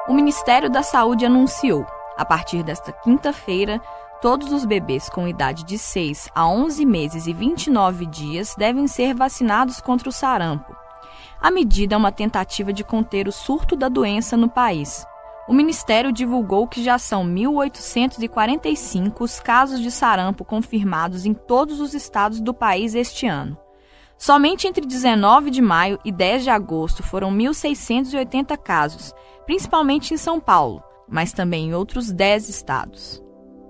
O Ministério da Saúde anunciou, a partir desta quinta-feira, todos os bebês com idade de 6 a 11 meses e 29 dias devem ser vacinados contra o sarampo. A medida é uma tentativa de conter o surto da doença no país. O Ministério divulgou que já são 1.845 os casos de sarampo confirmados em todos os estados do país este ano. Somente entre 19 de maio e 10 de agosto foram 1.680 casos, principalmente em São Paulo, mas também em outros 10 estados.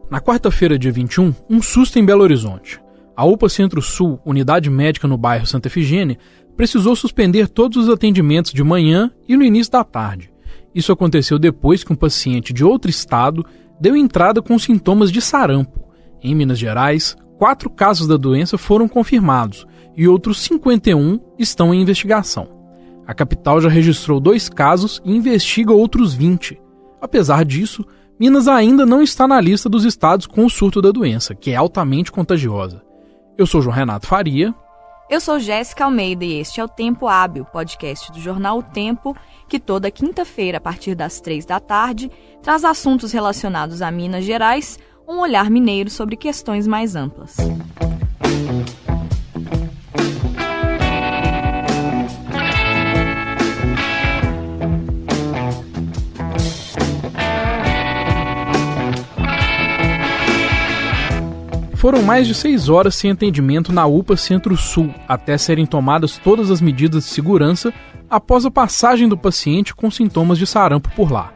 Na quarta-feira, dia 21, um susto em Belo Horizonte. A UPA Centro-Sul, unidade médica no bairro Santa Efigênia, precisou suspender todos os atendimentos de manhã e no início da tarde. Isso aconteceu depois que um paciente de outro estado deu entrada com sintomas de sarampo. Em Minas Gerais, 4 casos da doença foram confirmados e outros 51 estão em investigação. A capital já registrou 2 casos e investiga outros 20. Apesar disso, Minas ainda não está na lista dos estados com o surto da doença, que é altamente contagiosa. Eu sou João Renato Faria. Eu sou Jéssica Almeida e este é o Tempo Hábil, podcast do jornal O Tempo, que toda quinta-feira, a partir das 3 da tarde, traz assuntos relacionados a Minas Gerais, um olhar mineiro sobre questões mais amplas. Foram mais de 6 horas sem atendimento na UPA Centro-Sul, até serem tomadas todas as medidas de segurança após a passagem do paciente com sintomas de sarampo por lá.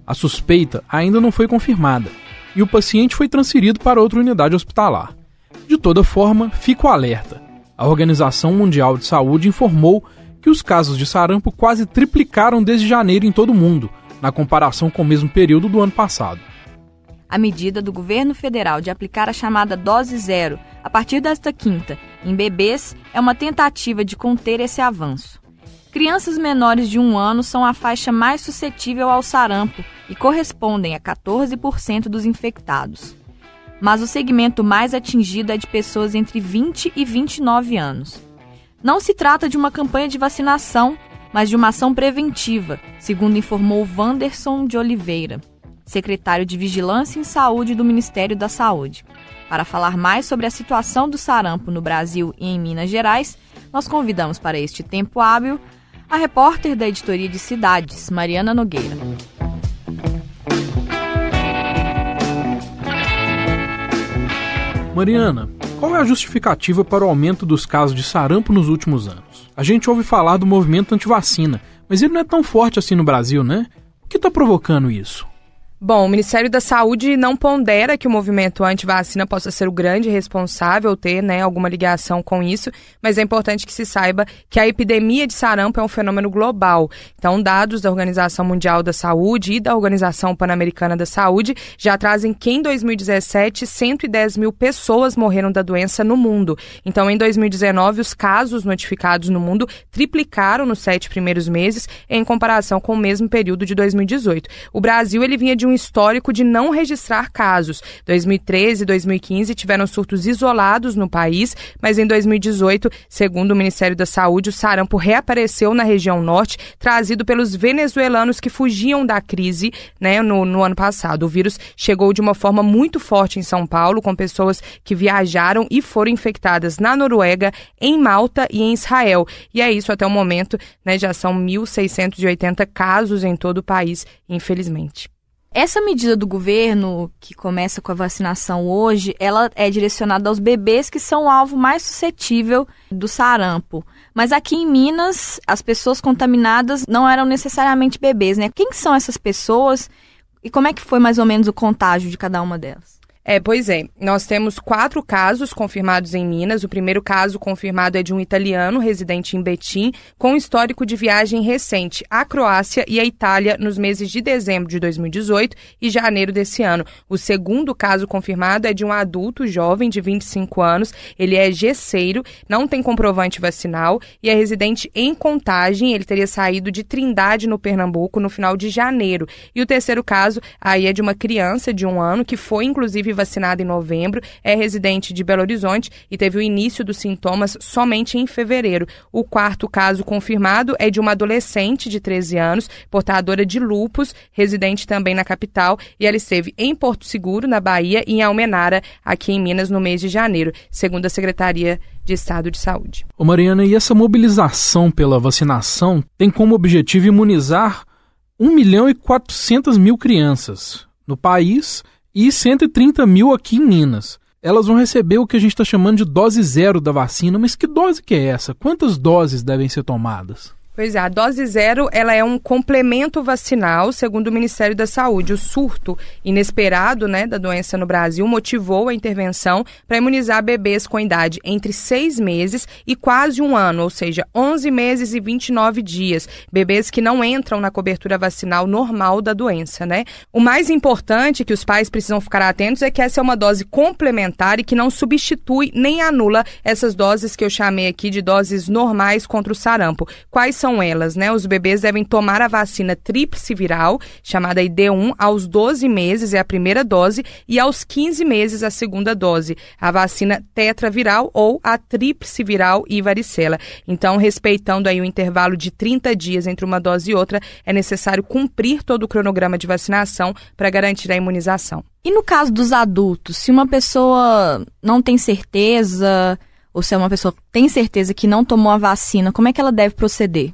A suspeita ainda não foi confirmada e o paciente foi transferido para outra unidade hospitalar. De toda forma, fica o alerta. A Organização Mundial de Saúde informou que os casos de sarampo quase triplicaram desde janeiro em todo o mundo, na comparação com o mesmo período do ano passado. A medida do governo federal de aplicar a chamada dose zero a partir desta quinta em bebês é uma tentativa de conter esse avanço. Crianças menores de 1 ano são a faixa mais suscetível ao sarampo e correspondem a 14% dos infectados. Mas o segmento mais atingido é de pessoas entre 20 e 29 anos. Não se trata de uma campanha de vacinação, mas de uma ação preventiva, segundo informou Wanderson de Oliveira, secretário de Vigilância em Saúde do Ministério da Saúde. Para falar mais sobre a situação do sarampo no Brasil e em Minas Gerais, nós convidamos para este Tempo Hábil a repórter da Editoria de Cidades, Mariana Nogueira. Mariana, qual é a justificativa para o aumento dos casos de sarampo nos últimos anos? A gente ouve falar do movimento antivacina, mas ele não é tão forte assim no Brasil, né? O que está provocando isso? Bom, o Ministério da Saúde não pondera que o movimento anti-vacina possa ser o grande responsável ou ter, alguma ligação com isso, mas é importante que se saiba que a epidemia de sarampo é um fenômeno global. Então, dados da Organização Mundial da Saúde e da Organização Pan-Americana da Saúde já trazem que em 2017, 110 mil pessoas morreram da doença no mundo. Então, em 2019, os casos notificados no mundo triplicaram nos 7 primeiros meses em comparação com o mesmo período de 2018. O Brasil, ele vinha de um histórico de não registrar casos. 2013 e 2015 tiveram surtos isolados no país, mas em 2018, segundo o Ministério da Saúde, o sarampo reapareceu na região norte, trazido pelos venezuelanos que fugiam da crise, no ano passado. O vírus chegou de uma forma muito forte em São Paulo, com pessoas que viajaram e foram infectadas na Noruega, em Malta e em Israel. E é isso até o momento, já são 1.680 casos em todo o país, infelizmente. Essa medida do governo, que começa com a vacinação hoje, ela é direcionada aos bebês que são o alvo mais suscetível do sarampo. Mas aqui em Minas, as pessoas contaminadas não eram necessariamente bebês, né? Quem são essas pessoas e como é que foi mais ou menos o contágio de cada uma delas? Pois é. Nós temos 4 casos confirmados em Minas. O primeiro caso confirmado é de um italiano residente em Betim, com histórico de viagem recente à Croácia e à Itália nos meses de dezembro de 2018 e janeiro desse ano. O segundo caso confirmado é de um adulto jovem de 25 anos. Ele é gesseiro, não tem comprovante vacinal e é residente em Contagem. Ele teria saído de Trindade, no Pernambuco, no final de janeiro. E o terceiro caso aí é de uma criança de 1 ano que foi, inclusive, vacinada em novembro, é residente de Belo Horizonte e teve o início dos sintomas somente em fevereiro. O quarto caso confirmado é de uma adolescente de 13 anos, portadora de lúpus, residente também na capital, e ela esteve em Porto Seguro, na Bahia, e em Almenara, aqui em Minas, no mês de janeiro, segundo a Secretaria de Estado de Saúde. Ô Mariana, e essa mobilização pela vacinação tem como objetivo imunizar 1.400.000 crianças no país e 130 mil aqui em Minas. Elas vão receber o que a gente está chamando de dose zero da vacina, mas que dose que é essa? Quantas doses devem ser tomadas? Pois é, a dose zero ela é um complemento vacinal, segundo o Ministério da Saúde. O surto inesperado, da doença no Brasil motivou a intervenção para imunizar bebês com idade entre 6 meses e quase 1 ano, ou seja, 11 meses e 29 dias. Bebês que não entram na cobertura vacinal normal da doença, O mais importante que os pais precisam ficar atentos é que essa é uma dose complementar e que não substitui nem anula essas doses que eu chamei aqui de doses normais contra o sarampo. Quais são elas, Os bebês devem tomar a vacina tríplice viral, chamada ID1, aos 12 meses é a primeira dose e aos 15 meses a segunda dose. A vacina tetraviral ou a tríplice viral e varicela. Então, respeitando aí o intervalo de 30 dias entre uma dose e outra, é necessário cumprir todo o cronograma de vacinação para garantir a imunização. E no caso dos adultos, se uma pessoa não tem certeza, ou se uma pessoa tem certeza que não tomou a vacina, como é que ela deve proceder?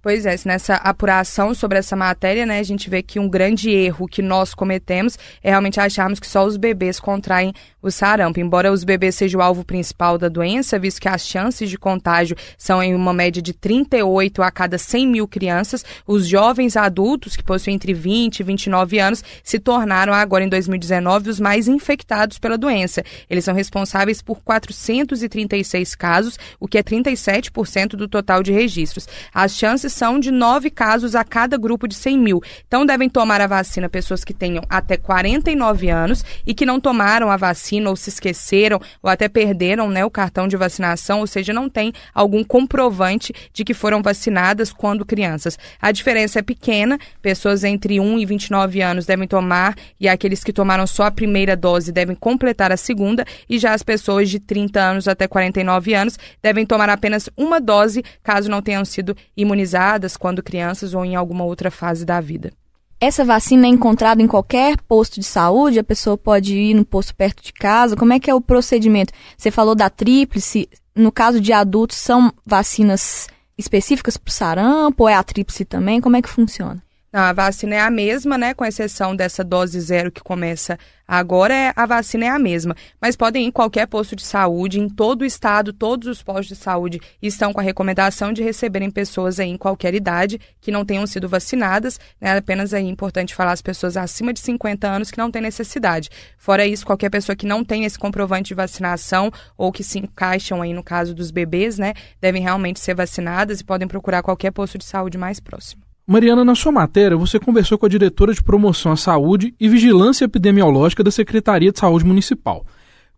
Pois é, nessa apuração sobre essa matéria, a gente vê que um grande erro que nós cometemos é realmente acharmos que só os bebês contraem o sarampo. Embora os bebês sejam o alvo principal da doença, visto que as chances de contágio são em uma média de 38 a cada 100 mil crianças, os jovens adultos, que possuem entre 20 e 29 anos, se tornaram agora em 2019 os mais infectados pela doença. Eles são responsáveis por 436 casos, o que é 37% do total de registros. As chances são de 9 casos a cada grupo de 100 mil. Então, devem tomar a vacina pessoas que tenham até 49 anos e que não tomaram a vacina ou se esqueceram ou até perderam o cartão de vacinação, ou seja, não tem algum comprovante de que foram vacinadas quando crianças. A diferença é pequena, pessoas entre 1 e 29 anos devem tomar e aqueles que tomaram só a primeira dose devem completar a segunda e já as pessoas de 30 anos até 49 anos devem tomar apenas uma dose caso não tenham sido imunizadas quando crianças ou em alguma outra fase da vida. Essa vacina é encontrada em qualquer posto de saúde? A pessoa pode ir no posto perto de casa? Como é que é o procedimento? Você falou da tríplice. No caso de adultos, são vacinas específicas para o sarampo ou é a tríplice também? Como é que funciona? Não, a vacina é a mesma, com exceção dessa dose zero que começa agora, a vacina é a mesma. Mas podem ir em qualquer posto de saúde, em todo o estado, todos os postos de saúde estão com a recomendação de receberem pessoas aí em qualquer idade que não tenham sido vacinadas. Apenas aí é importante falar as pessoas acima de 50 anos que não têm necessidade. Fora isso, qualquer pessoa que não tem esse comprovante de vacinação ou que se encaixam aí no caso dos bebês, devem realmente ser vacinadas e podem procurar qualquer posto de saúde mais próximo. Mariana, na sua matéria, você conversou com a diretora de Promoção à Saúde e Vigilância Epidemiológica da Secretaria de Saúde Municipal.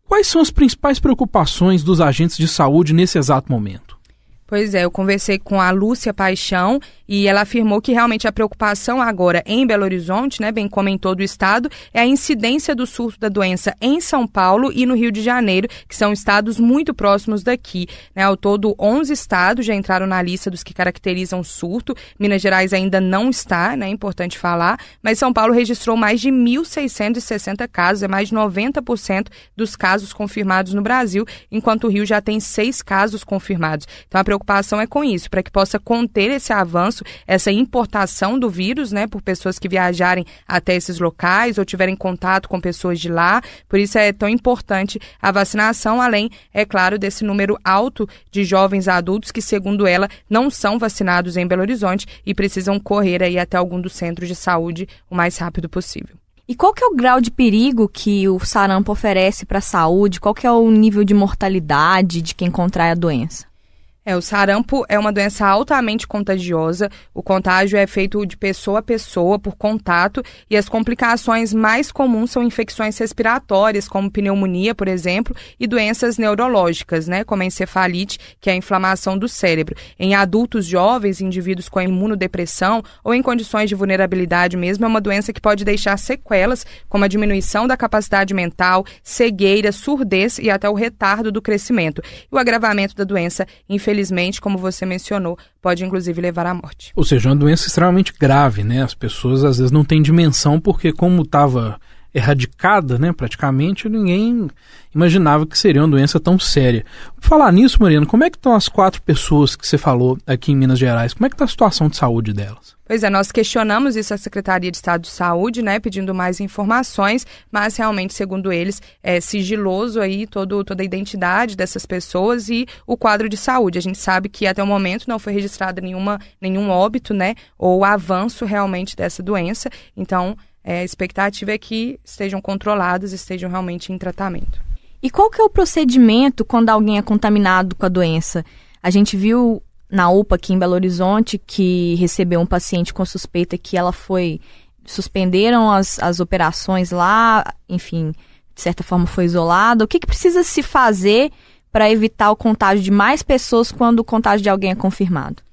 Quais são as principais preocupações dos agentes de saúde nesse exato momento? Pois é, eu conversei com a Lúcia Paixão e ela afirmou que realmente a preocupação agora em Belo Horizonte, bem como em todo o estado, é a incidência do surto da doença em São Paulo e no Rio de Janeiro, que são estados muito próximos daqui. Ao todo, 11 estados já entraram na lista dos que caracterizam o surto. Minas Gerais ainda não está, é importante falar, mas São Paulo registrou mais de 1.660 casos, é mais de 90% dos casos confirmados no Brasil, enquanto o Rio já tem 6 casos confirmados. Então, a preocupação é com isso, para que possa conter esse avanço, essa importação do vírus, por pessoas que viajarem até esses locais ou tiverem contato com pessoas de lá. Por isso é tão importante a vacinação, além, é claro, desse número alto de jovens adultos que, segundo ela, não são vacinados em Belo Horizonte e precisam correr aí até algum dos centros de saúde o mais rápido possível. E qual que é o grau de perigo que o sarampo oferece para a saúde? Qual que é o nível de mortalidade de quem contrai a doença? O sarampo é uma doença altamente contagiosa, o contágio é feito de pessoa a pessoa, por contato, e as complicações mais comuns são infecções respiratórias, como pneumonia, por exemplo, e doenças neurológicas, né, como a encefalite, que é a inflamação do cérebro. Em adultos jovens, indivíduos com imunodepressão ou em condições de vulnerabilidade mesmo, é uma doença que pode deixar sequelas, como a diminuição da capacidade mental, cegueira, surdez e até o retardo do crescimento. E o agravamento da doença, infelizmente, como você mencionou, pode inclusive levar à morte. Ou seja, uma doença extremamente grave, né? As pessoas às vezes não têm dimensão porque como estava erradicada, né, praticamente, ninguém imaginava que seria uma doença tão séria. Por falar nisso, Mariana, como é que estão as 4 pessoas que você falou aqui em Minas Gerais? Como é que está a situação de saúde delas? Pois é, nós questionamos isso à Secretaria de Estado de Saúde, né, pedindo mais informações, mas realmente, segundo eles, é sigiloso aí toda a identidade dessas pessoas e o quadro de saúde. A gente sabe que até o momento não foi registrado nenhum óbito, né, ou avanço realmente dessa doença, então a expectativa é que estejam controlados, estejam realmente em tratamento. E qual que é o procedimento quando alguém é contaminado com a doença? A gente viu na UPA aqui em Belo Horizonte que recebeu um paciente com suspeita que suspenderam as operações lá, enfim, de certa forma foi isolada. O que precisa se fazer para evitar o contágio de mais pessoas quando o contágio de alguém é confirmado?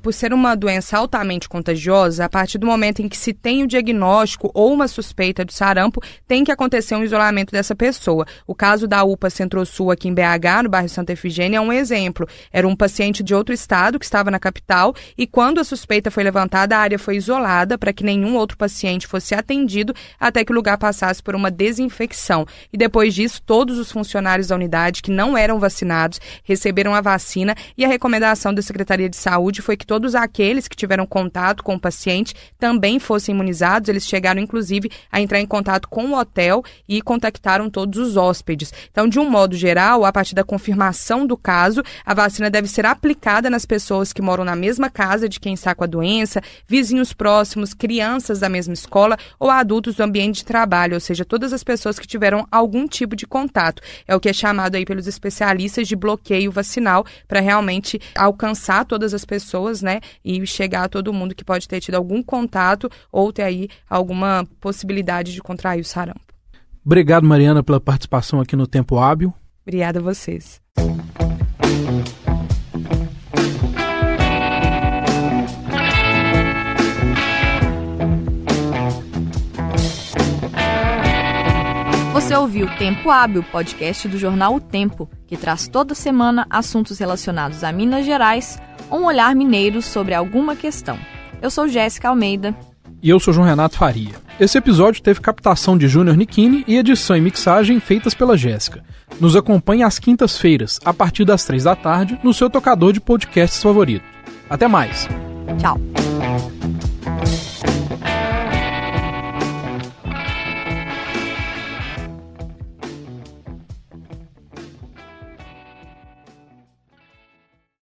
Por ser uma doença altamente contagiosa, a partir do momento em que se tem o diagnóstico ou uma suspeita de sarampo, tem que acontecer um isolamento dessa pessoa. O caso da UPA Centro-Sul aqui em BH, no bairro Santa Efigênia, é um exemplo. Era um paciente de outro estado que estava na capital e quando a suspeita foi levantada, a área foi isolada para que nenhum outro paciente fosse atendido até que o lugar passasse por uma desinfecção. E depois disso, todos os funcionários da unidade que não eram vacinados receberam a vacina e a recomendação da Secretaria de Saúde foi que todos aqueles que tiveram contato com o paciente também fossem imunizados. Eles chegaram, inclusive, a entrar em contato com o hotel e contactaram todos os hóspedes. Então, de um modo geral, a partir da confirmação do caso, a vacina deve ser aplicada nas pessoas que moram na mesma casa de quem está com a doença, vizinhos próximos, crianças da mesma escola ou adultos do ambiente de trabalho, ou seja, todas as pessoas que tiveram algum tipo de contato. É o que é chamado aí pelos especialistas de bloqueio vacinal, para realmente alcançar todas as pessoas, né, e chegar a todo mundo que pode ter tido algum contato ou ter aí alguma possibilidade de contrair o sarampo. Obrigado, Mariana, pela participação aqui no Tempo Hábil. Obrigada a vocês. Você ouviu Tempo Hábil, podcast do jornal O Tempo, que traz toda semana assuntos relacionados a Minas Gerais, um olhar mineiro sobre alguma questão. Eu sou Jéssica Almeida. E eu sou João Renato Faria. Esse episódio teve captação de Júnior Nichini e edição e mixagem feitas pela Jéssica. Nos acompanhe às quintas-feiras, a partir das 3 da tarde, no seu tocador de podcasts favorito. Até mais. Tchau.